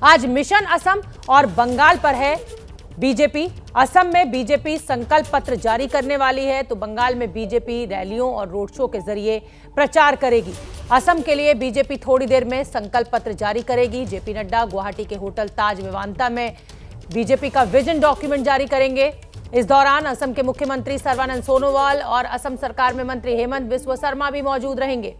आज मिशन असम और बंगाल पर है बीजेपी। असम में बीजेपी संकल्प पत्र जारी करने वाली है तो बंगाल में बीजेपी रैलियों और रोड शो के जरिए प्रचार करेगी। असम के लिए बीजेपी थोड़ी देर में संकल्प पत्र जारी करेगी। जेपी नड्डा गुवाहाटी के होटल ताज विवांता में बीजेपी का विजन डॉक्यूमेंट जारी करेंगे। इस दौरान असम के मुख्यमंत्री सर्बानंद सोनोवाल और असम सरकार में मंत्री हेमंत बिस्वा शर्मा भी मौजूद रहेंगे।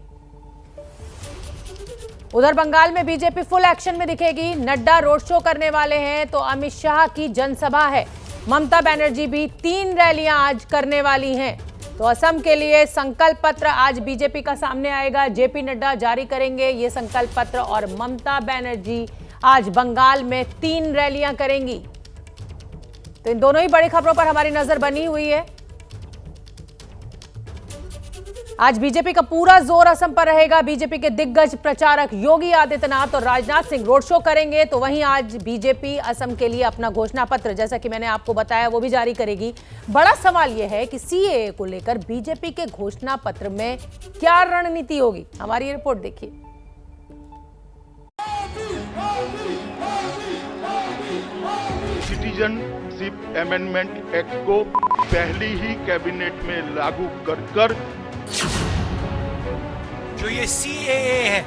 उधर बंगाल में बीजेपी फुल एक्शन में दिखेगी। नड्डा रोड शो करने वाले हैं तो अमित शाह की जनसभा है। ममता बनर्जी भी 3 रैलियां आज करने वाली हैं। तो असम के लिए संकल्प पत्र आज बीजेपी का सामने आएगा। जेपी नड्डा जारी करेंगे ये संकल्प पत्र और ममता बनर्जी आज बंगाल में 3 रैलियां करेंगी। तो इन दोनों ही बड़ी खबरों पर हमारी नजर बनी हुई है। आज बीजेपी का पूरा जोर असम पर रहेगा। बीजेपी के दिग्गज प्रचारक योगी आदित्यनाथ और राजनाथ सिंह रोड शो करेंगे तो वहीं आज बीजेपी असम के लिए अपना घोषणा पत्र, जैसा कि मैंने आपको बताया, वो भी जारी करेगी। बड़ा सवाल यह है कि सीएए को लेकर बीजेपी के घोषणा पत्र में क्या रणनीति होगी। हमारी रिपोर्ट देखिए। सिटीजनशिप अमेंडमेंट एक्ट को पहली ही कैबिनेट में लागू कर जो ये सीएए है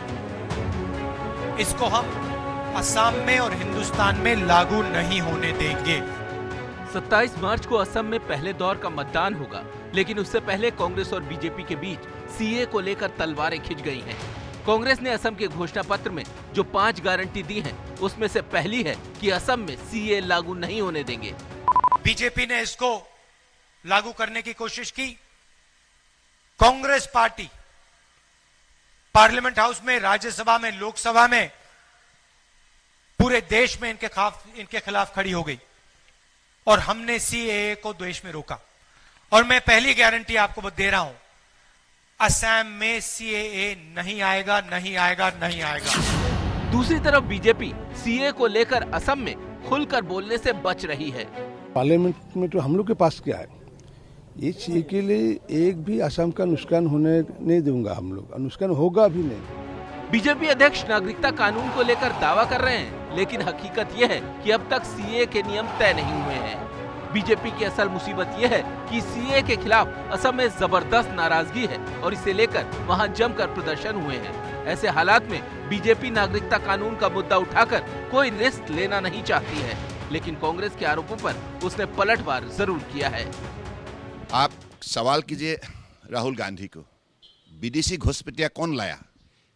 इसको हम असम में और हिंदुस्तान में लागू नहीं होने देंगे। 27 मार्च को असम में पहले दौर का मतदान होगा, लेकिन उससे पहले कांग्रेस और बीजेपी के बीच सीएए को लेकर तलवारें खिंच गई हैं। कांग्रेस ने असम के घोषणा पत्र में जो 5 गारंटी दी हैं, उसमें से पहली है कि असम में सीएए लागू नहीं होने देंगे। बीजेपी ने इसको लागू करने की कोशिश की। कांग्रेस पार्टी पार्लियामेंट हाउस में, राज्यसभा में, लोकसभा में, पूरे देश में इनके खिलाफ खड़ी हो गई और हमने सीएए को देश में रोका। और मैं पहली गारंटी आपको दे रहा हूं, असम में सीएए नहीं आएगा, नहीं आएगा, नहीं आएगा। दूसरी तरफ बीजेपी सीएए को लेकर असम में खुलकर बोलने से बच रही है। पार्लियामेंट में तो हम लोग के पास क्या है, ये सीएए के लिए एक भी असम का नुकसान होने नहीं दूंगा। हम लोग नुकसान होगा भी नहीं। बीजेपी अध्यक्ष नागरिकता कानून को लेकर दावा कर रहे हैं, लेकिन हकीकत यह है कि अब तक सीएए के नियम तय नहीं हुए हैं। बीजेपी की असल मुसीबत यह है कि सीएए के खिलाफ असम में जबरदस्त नाराजगी है और इसे लेकर वहां जमकर प्रदर्शन हुए हैं। ऐसे हालात में बीजेपी नागरिकता कानून का मुद्दा उठाकर कोई रिस्क लेना नहीं चाहती है, लेकिन कांग्रेस के आरोपों पर उसने पलटवार जरूर किया है। आप सवाल कीजिए राहुल गांधी को, विदेशी घुसपैठिया कौन लाया,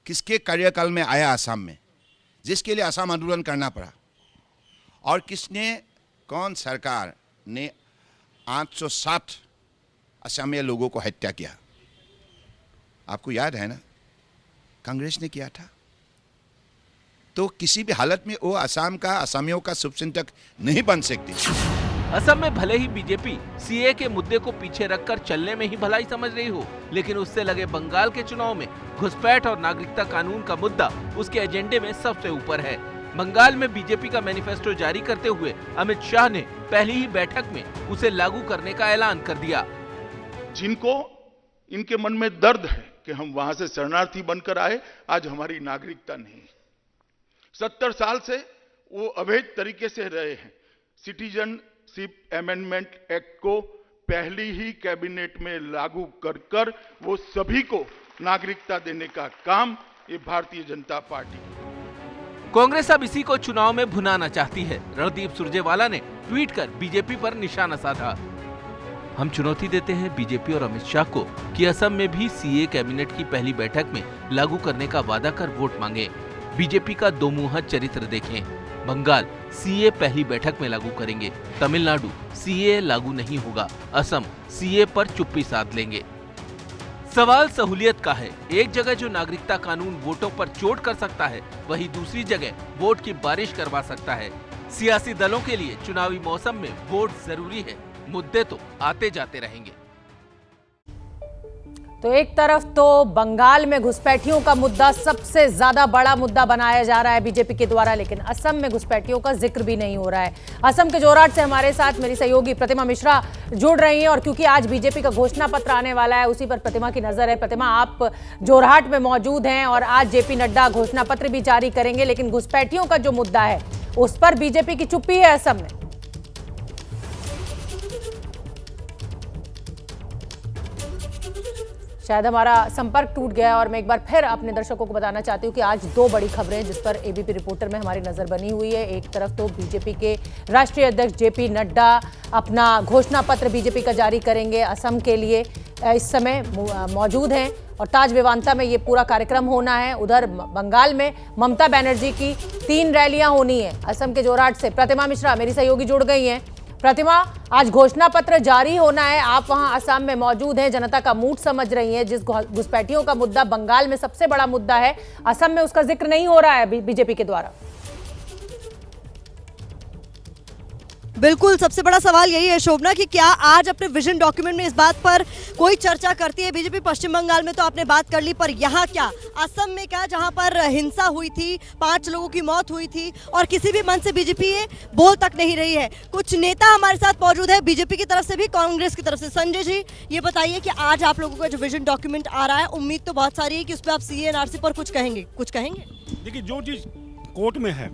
किसके कार्यकाल में आया असम में, जिसके लिए असम आंदोलन करना पड़ा, और किसने, कौन सरकार ने 860 असमिया लोगों को हत्या किया। आपको याद है ना, कांग्रेस ने किया था। तो किसी भी हालत में वो असम का, असमियों का शुभचिंतक नहीं बन सकती। असम में भले ही बीजेपी सीएए के मुद्दे को पीछे रखकर चलने में ही भलाई समझ रही हो, लेकिन उससे लगे बंगाल के चुनाव में घुसपैठ और नागरिकता कानून का मुद्दा उसके एजेंडे में सबसे ऊपर है। बंगाल में बीजेपी का मैनिफेस्टो जारी करते हुए अमित शाह ने पहली ही बैठक में उसे लागू करने का ऐलान कर दिया। जिनको इनके मन में दर्द है कि हम वहां से शरणार्थी बनकर आए, आज हमारी नागरिकता नहीं। 70 साल से वो अवैध तरीके से रहे हैं। सिटीजनशिप अमेंडमेंट एक्ट को पहली ही कैबिनेट में लागू कर वो सभी को नागरिकता देने का काम ये भारतीय जनता पार्टी। कांग्रेस अब इसी को चुनाव में भुनाना चाहती है। रणदीप सुरजेवाला ने ट्वीट कर बीजेपी पर निशाना साधा। हम चुनौती देते हैं बीजेपी और अमित शाह को कि असम में भी सीए कैबिनेट की पहली बैठक में लागू करने का वादा कर वोट मांगे। बीजेपी का दोमुहा चरित्र देखें। बंगाल सीए पहली बैठक में लागू करेंगे, तमिलनाडु सीए लागू नहीं होगा, असम सीए पर चुप्पी साध लेंगे। सवाल सहूलियत का है। एक जगह जो नागरिकता कानून वोटों पर चोट कर सकता है, वहीं दूसरी जगह वोट की बारिश करवा सकता है। सियासी दलों के लिए चुनावी मौसम में वोट जरूरी है, मुद्दे तो आते जाते रहेंगे। तो एक तरफ तो बंगाल में घुसपैठियों का मुद्दा सबसे ज्यादा बड़ा मुद्दा बनाया जा रहा है बीजेपी के द्वारा, लेकिन असम में घुसपैठियों का जिक्र भी नहीं हो रहा है। असम के जोरहाट से हमारे साथ मेरी सहयोगी प्रतिमा मिश्रा जुड़ रही हैं और क्योंकि आज बीजेपी का घोषणा पत्र आने वाला है उसी पर प्रतिमा की नजर है। प्रतिमा, आप जोरहाट में मौजूद हैं और आज जेपी नड्डा घोषणा पत्र भी जारी करेंगे, लेकिन घुसपैठियों का जो मुद्दा है उस पर बीजेपी की चुप्पी है असम में। शायद हमारा संपर्क टूट गया और मैं एक बार फिर अपने दर्शकों को बताना चाहती हूँ कि आज दो बड़ी खबरें जिस पर एबीपी रिपोर्टर में हमारी नजर बनी हुई है। एक तरफ तो बीजेपी के राष्ट्रीय अध्यक्ष जेपी नड्डा अपना घोषणा पत्र बीजेपी का जारी करेंगे, असम के लिए इस समय मौजूद हैं और ताज विवांता में ये पूरा कार्यक्रम होना है। उधर बंगाल में ममता बनर्जी की 3 रैलियां होनी है। असम के जोरहाट से प्रतिमा मिश्रा मेरी सहयोगी जुड़ गई हैं। प्रतिमा, आज घोषणा पत्र जारी होना है, आप वहां असम में मौजूद हैं, जनता का मूड समझ रही हैं। जिस घुसपैठियों का मुद्दा बंगाल में सबसे बड़ा मुद्दा है, असम में उसका जिक्र नहीं हो रहा है बीजेपी के द्वारा। बिल्कुल, सबसे बड़ा सवाल यही है शोभना कि क्या आज अपने विजन डॉक्यूमेंट में इस बात पर कोई चर्चा करती है बीजेपी। पश्चिम बंगाल में तो आपने बात कर ली, पर यहाँ क्या, असम में क्या, जहाँ पर हिंसा हुई थी, 5 लोगों की मौत हुई थी और किसी भी मंच से बीजेपी ये बोल तक नहीं रही है। कुछ नेता हमारे साथ मौजूद है बीजेपी की तरफ से भी, कांग्रेस की तरफ से। संजय जी, ये बताइए कि आज आप लोगों का जो विजन डॉक्यूमेंट आ रहा है, उम्मीद तो बहुत सारी है कि उस पर आप CA/NRC पर कुछ कहेंगे। देखिए, जो चीज़ कोर्ट में है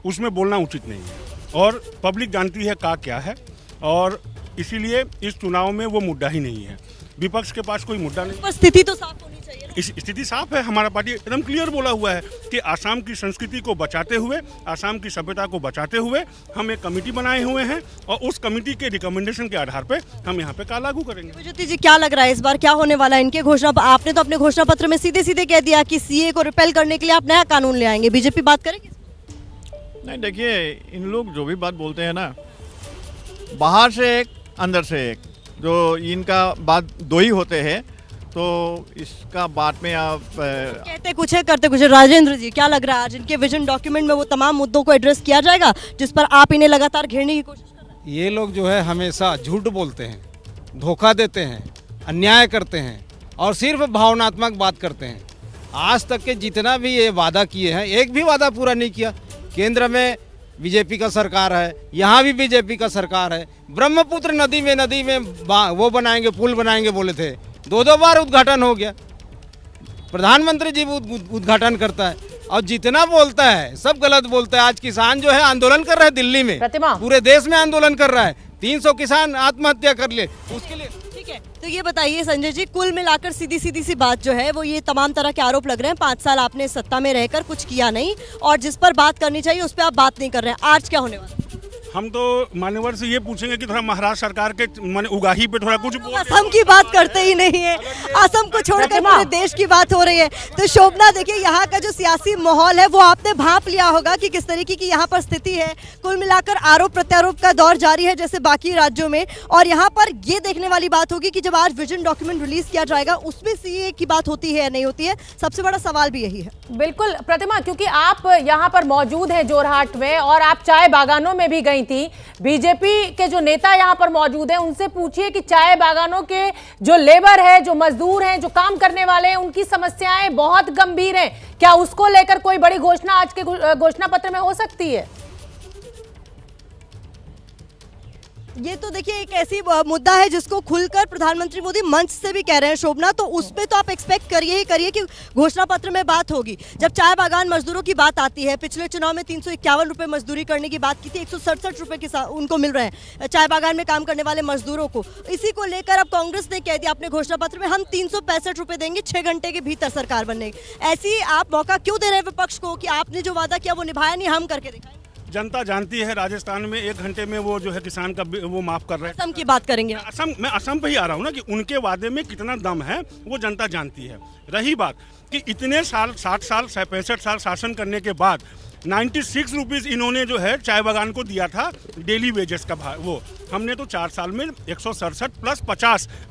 उसमें बोलना उचित नहीं है और पब्लिक जानती है क्या है, और इसीलिए इस चुनाव में वो मुद्दा ही नहीं है। विपक्ष के पास कोई मुद्दा नहीं, पर स्थिति तो साफ होनी चाहिए ना? इस स्थिति साफ है। हमारा पार्टी एकदम क्लियर बोला हुआ है कि आसाम की संस्कृति को बचाते हुए, आसाम की सभ्यता को बचाते हुए हम एक कमेटी बनाए हुए हैं और उस कमेटी के रिकमेंडेशन के आधार पे हम यहाँ पे लागू करेंगे। ज्योति जी, क्या लग रहा है इस बार क्या होने वाला है इनके घोषणा? आपने तो अपने घोषणा पत्र में सीधे सीधे कह दिया कि CA को रिपेल करने के लिए आप नया कानून ले आएंगे, बीजेपी बात करेगी? नहीं, देखिए, इन लोग जो भी बात बोलते हैं ना, बाहर से एक अंदर से एक, जो इनका बात दो ही होते हैं, तो इसका बात में आप कहते कुछ है करते कुछ है। राजेंद्र जी, क्या लग रहा है आज इनके विजन डॉक्यूमेंट में वो तमाम मुद्दों को एड्रेस किया जाएगा जिस पर आप इन्हें लगातार घेरने की कोशिश कर रहे हैं? ये लोग जो है हमेशा झूठ बोलते हैं, धोखा देते हैं, अन्याय करते हैं और सिर्फ भावनात्मक बात करते हैं। आज तक के जितना भी ये वादा किए हैं, एक भी वादा पूरा नहीं किया। केंद्र में बीजेपी का सरकार है, यहाँ भी बीजेपी का सरकार है। ब्रह्मपुत्र नदी में वो बनाएंगे, पुल बनाएंगे बोले थे, 2 बार उद्घाटन हो गया। प्रधानमंत्री जी उद्घाटन करता है और जितना बोलता है सब गलत बोलता है। आज किसान जो है आंदोलन कर रहे हैं दिल्ली में, पूरे देश में आंदोलन कर रहा है। 300 किसान आत्महत्या कर ले, उसके लिए। ठीक है, तो ये बताइए संजय जी, कुल मिलाकर सीधी सी बात जो है वो ये तमाम तरह के आरोप लग रहे हैं, 5 साल आपने सत्ता में रहकर कुछ किया नहीं और जिस पर बात करनी चाहिए उस पर आप बात नहीं कर रहे हैं। आज क्या होने वाला है? हम तो मान्यवर से ये पूछेंगे कि थोड़ा महाराष्ट्र सरकार के उगाही पे थोड़ा कुछ असम की बात करते ही नहीं है, असम को छोड़कर पूरे देश की बात हो रही है। तो शोभना, देखिए, यहाँ का जो सियासी माहौल है वो आपने भांप लिया होगा कि किस तरीके की यहाँ पर स्थिति है। कुल मिलाकर आरोप प्रत्यारोप का दौर जारी है जैसे बाकी राज्यों में, और यहाँ पर ये देखने वाली बात होगी कि जब आज विजन डॉक्यूमेंट रिलीज किया जाएगा उसमें CA की बात होती है या नहीं होती है। सबसे बड़ा सवाल भी यही है। बिल्कुल प्रतिमा, क्योंकि आप यहाँ पर मौजूद हैं जोरहाट में और आप चाय बागानों में भी गई थी। बीजेपी के जो नेता यहां पर मौजूद हैं उनसे पूछिए कि चाय बागानों के जो लेबर है, जो मजदूर हैं, जो काम करने वाले हैं, उनकी समस्याएं बहुत गंभीर हैं। क्या उसको लेकर कोई बड़ी घोषणा आज के घोषणा पत्र में हो सकती है? ये तो देखिए एक ऐसी मुद्दा है जिसको खुलकर प्रधानमंत्री मोदी मंच से भी कह रहे हैं शोभना, तो उस पे तो आप एक्सपेक्ट करिए कि घोषणा पत्र में बात होगी। जब चाय बागान मजदूरों की बात आती है, पिछले चुनाव में 351 रुपए मजदूरी करने की बात की थी, 167 रुपए की उनको मिल रहे हैं चाय बागान में काम करने वाले मजदूरों को। इसी को लेकर अब कांग्रेस ने कह दिया अपने घोषणा पत्र में, हम 365 रुपए देंगे 6 घंटे के भीतर सरकार बनने। ऐसी आप मौका क्यों दे रहे हैं विपक्ष को कि आपने जो वादा किया वो निभाया नहीं, हम करके दिखाएं? जनता जानती है, राजस्थान में 1 घंटे में वो जो है किसान का वो माफ कर रहे हैं। असम की बात करेंगे, मैं असम पे ही आ रहा हूँ ना कि उनके वादे में कितना दम है वो जनता जानती है। रही बात कि इतने साल, 60 साल 65 साल शासन करने के बाद 96 रुपीज़ इन्होंने जो है चाय बागान को दिया था डेली वेजेस का भाव, वो हमने तो 4 साल में 167 प्लस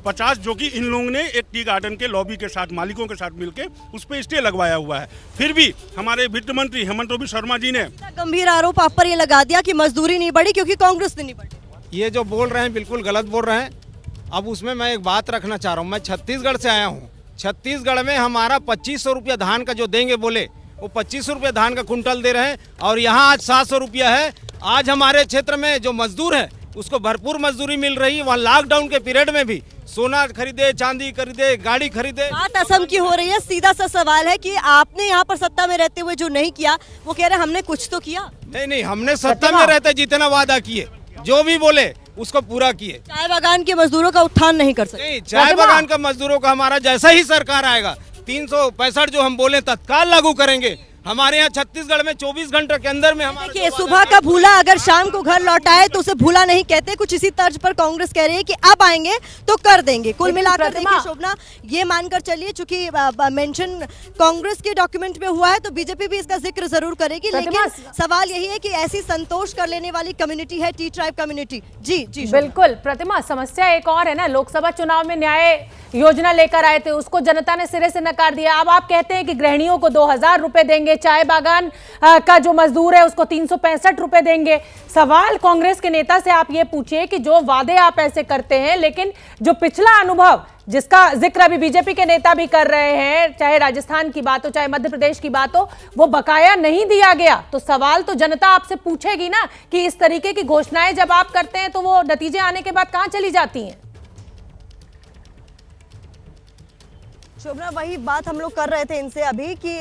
50 जो कि इन लोगों ने एक टी गार्डन के लॉबी के साथ, मालिकों के साथ मिलके उस पर स्टे लगवाया हुआ है। फिर भी हमारे वित्त मंत्री हेमंत शर्मा जी ने गंभीर आरोप आप पर ये लगा दिया कि मजदूरी नहीं बढ़ी क्योंकि कांग्रेस ने नहीं बढ़ी। ये जो बोल रहे हैं बिल्कुल गलत बोल रहे हैं। अब उसमें मैं एक बात रखना चाह रहा हूँ, मैं छत्तीसगढ़ से आया हूँ छत्तीसगढ़ में हमारा 2500 रुपया धान का जो देंगे बोले, वो 2500 रुपया धान का कुंटल दे रहे हैं, और यहाँ आज 700 रुपया है। आज हमारे क्षेत्र में जो मजदूर है उसको भरपूर मजदूरी मिल रही है। वहाँ लॉकडाउन के पीरियड में भी सोना खरीदे, चांदी खरीदे, गाड़ी खरीदे। बात असम की हो रही है। सीधा सा सवाल है कि आपने यहाँ पर सत्ता में रहते हुए जो नहीं किया, वो कह रहे हमने कुछ तो किया। नहीं, हमने सत्ता में रहते जितना वादा किए, जो भी बोले उसको पूरा किए। चाय बागान के मजदूरों का उत्थान नहीं कर सकते। नहीं, चाय बागान का मजदूरों का हमारा जैसा ही सरकार आएगा 365 जो हम बोले तत्काल लागू करेंगे। हमारे यहाँ छत्तीसगढ़ में 24 घंटे के अंदर में हमारा देखिए, सुबह का भूला अगर शाम को घर लौटाए तो उसे भूला नहीं कहते। कुछ इसी तर्ज पर कांग्रेस कह रही है कि अब आएंगे तो कर देंगे। कुल मिलाकर देखिए शोभना, ये मानकर चलिए चूंकि मेंशन कांग्रेस के डॉक्यूमेंट में हुआ है तो बीजेपी भी इसका जिक्र जरूर करेगी, लेकिन सवाल यही है कि ऐसी संतोष कर लेने वाली कम्युनिटी है टी ट्राइब कम्युनिटी। जी जी बिल्कुल प्रतिमा, समस्या एक और है ना, लोकसभा चुनाव में न्याय योजना लेकर आए थे, उसको जनता ने सिरे से नकार दिया। अब आप कहते हैं कि गृहिणियों को 2000 रुपए देंगे, चाय बागान का जो मजदूर है उसको 365 रुपए देंगे। सवाल कांग्रेस के नेता से आप ये पूछिए कि जो वादे आप ऐसे करते हैं, लेकिन जो पिछला अनुभव जिसका जिक्र अभी बीजेपी के नेता भी कर रहे हैं, चाहे राजस्थान की बात हो चाहे मध्य प्रदेश की बात हो, वो बकाया नहीं दिया गया, तो सवाल तो जनता आपसे पूछेगी ना कि इस तरीके की घोषणाएं जब आप करते हैं तो वो नतीजे आने के बाद कहां चली जाती हैं। शोभना, वही बात हम लोग कर रहे थे इनसे अभी कि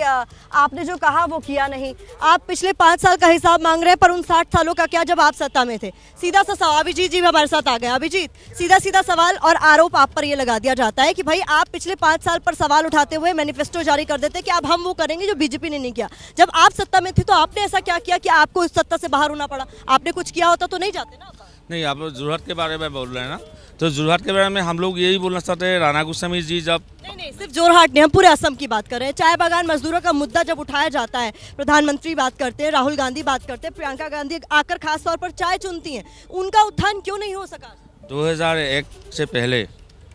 आपने जो कहा वो किया नहीं। आप पिछले 5 साल का हिसाब मांग रहे हैं, पर उन 60 सालों का क्या जब आप सत्ता में थे। सीधा सा सवाल, अभिजीत जी हमारे साथ आ गए। अभिजीत, सीधा सवाल और आरोप आप पर ये लगा दिया जाता है कि भाई आप पिछले 5 साल पर सवाल उठाते हुए मैनिफेस्टो जारी कर देते कि अब हम वो करेंगे जो बीजेपी ने नहीं किया। जब आप सत्ता में थे तो आपने ऐसा क्या किया कि आपको इस सत्ता से बाहर होना पड़ा? आपने कुछ किया होता तो नहीं जाते ना। नहीं, आप लोग जोरहाट के बारे में बोल रहे हैं ना, तो जोरहाट के बारे में हम लोग यही बोलना चाहते हैं। राणा गोस्वामी जी जब नहीं, सिर्फ जोरहाट नहीं, हम पूरे असम की बात कर रहे हैं। चाय बागान मजदूरों का मुद्दा जब उठाया जाता है, प्रधानमंत्री बात करते हैं, राहुल गांधी बात करते हैं, प्रियंका गांधी आकर खास तौर पर चाय चुनती हैं, उनका उत्थान क्यों नहीं हो सका? 2001 से पहले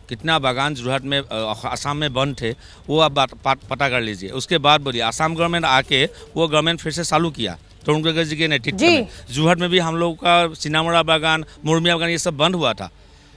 कितना बागान जोरहाट में असम में बंद थे वो आप पता कर लीजिए। उसके बाद बोलिए असम गवर्नमेंट आके वो गवर्नमेंट फिर से चालू किया तरुण गोगोई जी के नेतृत्व में। जोरहाट में भी हम लोग का सिनामोड़ा बागान, मुर्मिया बागान, ये सब बंद हुआ था।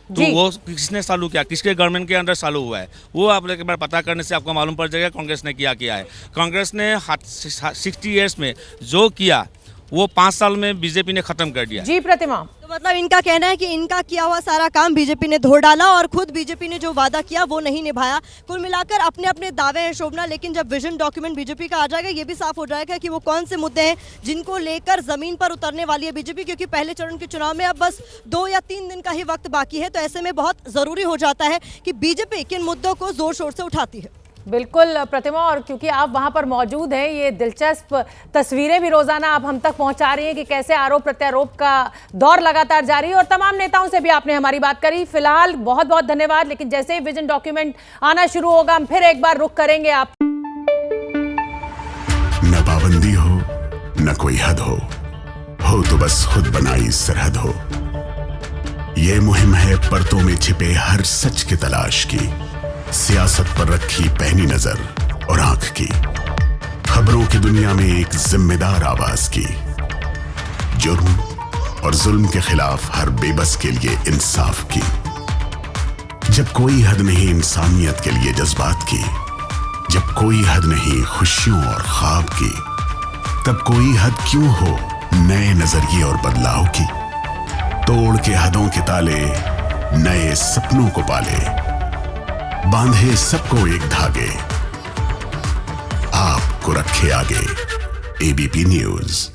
तो वो किसने चालू किया, किसके गवर्नमेंट के अंदर चालू हुआ है, वो आप एक बार पता करने से आपको मालूम पड़ जाएगा कांग्रेस ने किया है। कांग्रेस ने 60 ईयर्स में जो किया वो 5 साल में बीजेपी ने खत्म कर दिया। जी प्रतिमा, तो मतलब इनका कहना है कि इनका किया हुआ सारा काम बीजेपी ने धो डाला और खुद बीजेपी ने जो वादा किया वो नहीं निभाया। कुल मिलाकर अपने अपने दावे हैं शोभना, लेकिन जब विजन डॉक्यूमेंट बीजेपी का आ जाएगा ये भी साफ हो जाएगा कि वो कौन से मुद्दे हैं जिनको लेकर जमीन पर उतरने वाली है बीजेपी, क्योंकि पहले चरण के चुनाव में अब बस 2 या 3 दिन का ही वक्त बाकी है। तो ऐसे में बहुत जरूरी हो जाता है कि बीजेपी किन मुद्दों को जोर शोर से उठाती है। बिल्कुल प्रतिमा, और क्योंकि आप वहां पर मौजूद हैं, ये दिलचस्प तस्वीरें भी रोजाना आप हम तक पहुंचा रही हैं कि कैसे आरोप प्रत्यारोप का दौर लगातार जारी है, और तमाम नेताओं से भी आपने हमारी बात करी। फिलहाल बहुत बहुत धन्यवाद, लेकिन जैसे ही विजन डॉक्यूमेंट आना शुरू होगा हम फिर एक बार रुख करेंगे। आप न पाबंदी हो न कोई हद हो तो बस खुद बनाई सरहद हो। ये मुहिम है परतों में छिपे हर सच की तलाश की, सियासत पर रखी पैनी नजर और आंख की, खबरों की दुनिया में एक जिम्मेदार आवाज की, जुर्म और जुल्म के खिलाफ हर बेबस के लिए इंसाफ की। जब कोई हद नहीं इंसानियत के लिए जज्बात की, जब कोई हद नहीं खुशियों और ख्वाब की, तब कोई हद क्यों हो नए नजरिए और बदलाव की। तोड़ के हदों के ताले नए सपनों को पाले, बांधे सबको एक धागे, आपको रखे आगे एबीपी न्यूज़।